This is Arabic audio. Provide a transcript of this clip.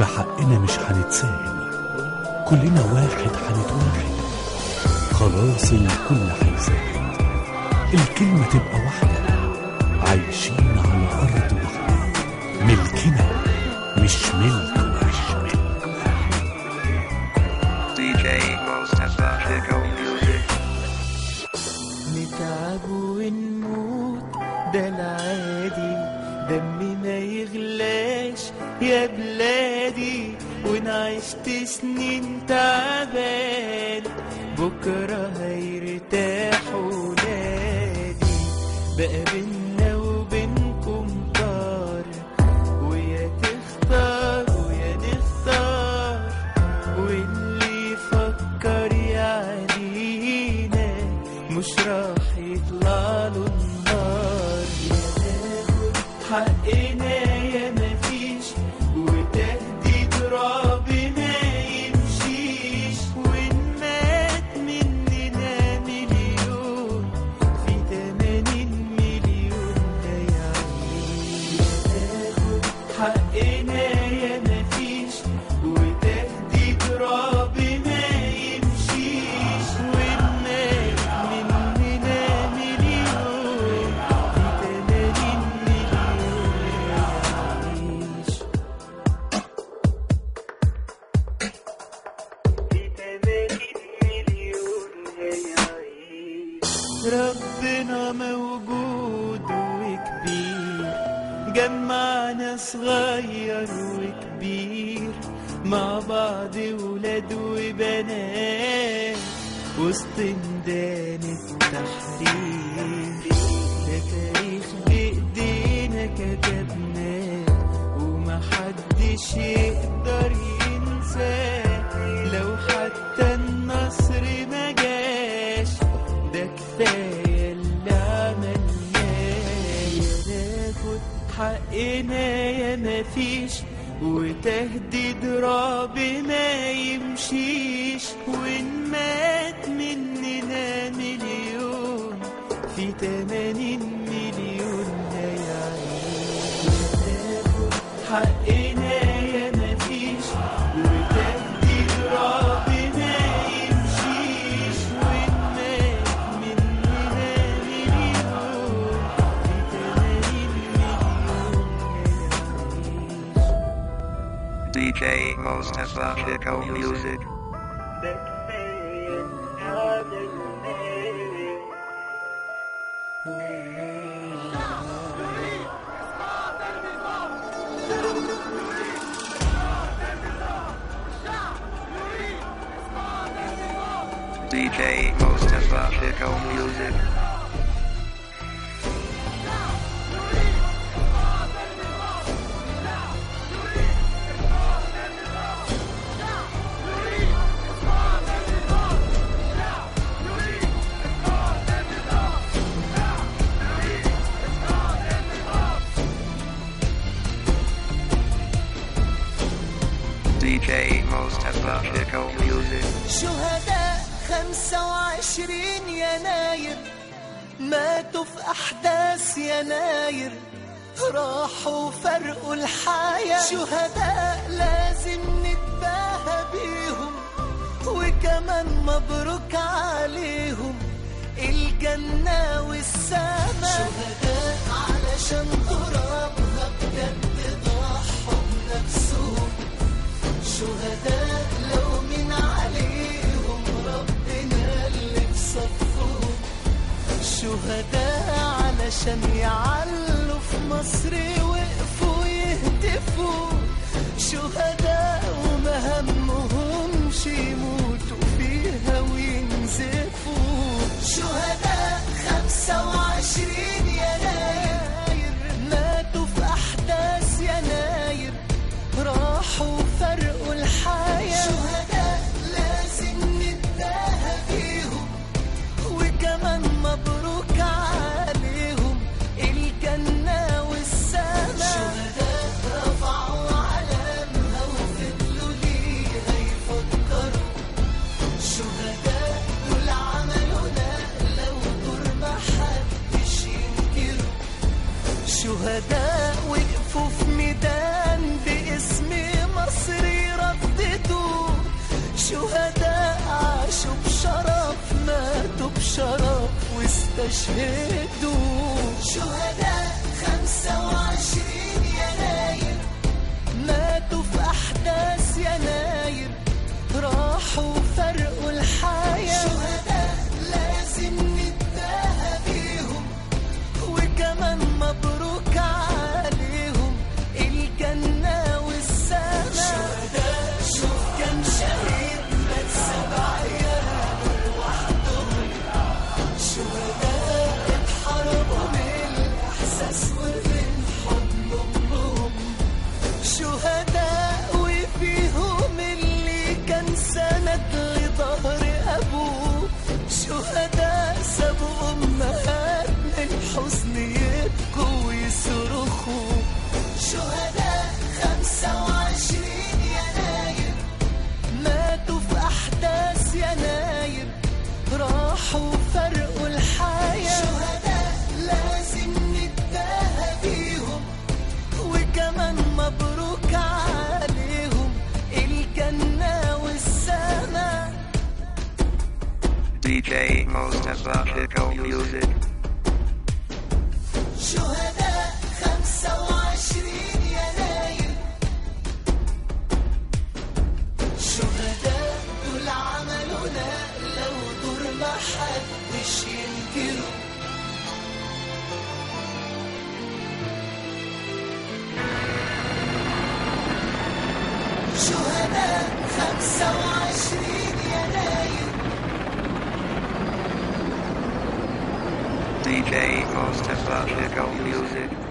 في حقنا مش هنتساهل، كلنا واحد هنتواحد، خلاص الكل هيساعد، الكلمة تبقى واحدة، عايشين على أرض واحدة، ملكنا مش ملك واحد. DJ Mustafa Chico Music. نتعب ونموت ده العادي، دمي ما يغلاش يا بلادي، ونعيشت سنين تعبان، بكرة هيرتاح ولادي، بقى بينا وبينكم طار، ويا تختار ويا نختار، واللي يفكر يعدينا مش راح يطلع له النار. يا ناخد حقنا يا مفيش، وتهديد ربي ما يمشيش، وإن مات مننا مليون في 80 مليون هيعيش. ناخد حقنا يا مفيش، وتهديد ربي ما يمشيش، وإن مات مننا مليون في 80 مليون هيعيش. ربنا موجود وكبير، جمعنا صغير وكبير، مع بعض ولاد وبنات، وسط ميدان التحرير. ده تاريخ بإيدينا كتبناه، ومحدش يقدر ينساه، لو حتى النصر ما جاش ده كفاية اللي عملناه. يا ناخد حقنا يا مفيش، وتهديد ربي ما يمشيش، وإن مات مننا مليون في 80 مليون هيعيش. ناخد حقنا يا مفيش، وتهديد ربي ما يمشيش، وإن مات مننا مليون في 80 مليون هيعيش. DJ Mustafa Chico Music. ده كفاية اللي DJ Mustafa Chico Music. DJ Mustafa Chico Music. شهداء 25 يناير ماتوا في أحداث يناير، راحوا فرقوا الحياة. شهداء لازم نتباهى بيهم، وكمان مبروك عليهم الجنة والسماء. شهداء علشان ترابها بجد ضحوا بنفسهم، شهداء لو من عليهم ربنا اللي في صفهم، شهداء علشان يعلوا في مصر وقفوا يهتفوا، شهداء وما همهمش يموتوا فيها وينزفوا. شهداء 25 يناير ماتوا في أحداث يناير، راحوا فرقوا الحياة. شهداء لازم نتباهى بيهم، وكمان مبروك عليهم الجنة والسماء. شهداء رفعوا علامها وفضلوا ليها الشرف واستشهدوا. شهداء 25 يناير ماتوا في أحداث يناير، راحوا فرقوا الحياة. شهداء لازم نتباهى بيهم، وكمان مبروك عليهم الجنة والسماء. شهداء شوف كم شهيد مات 7 أيام لوحدهم. شهداء اتحرموا من الإحساس ومن حضن أمهم. شهداء وفيهم اللي كان سند لظهر أبوه. شهداء سابوا أمهات من الحزن يبكوا ويصرخوا. شهداء 25 يناير ماتوا في أحداث يناير، راحوا فرقوا الحياة. شهداء لازم نتباهى بيهم، وكمان مبروك عليهم الجنة والسماء. DJ Mustafa Chico Music. شهداء 25 يناير، شهداء دول عملوا نقلة ودور ما حدش ينكره. شهداء 25 يناير. DJ Mustafa Chico Music.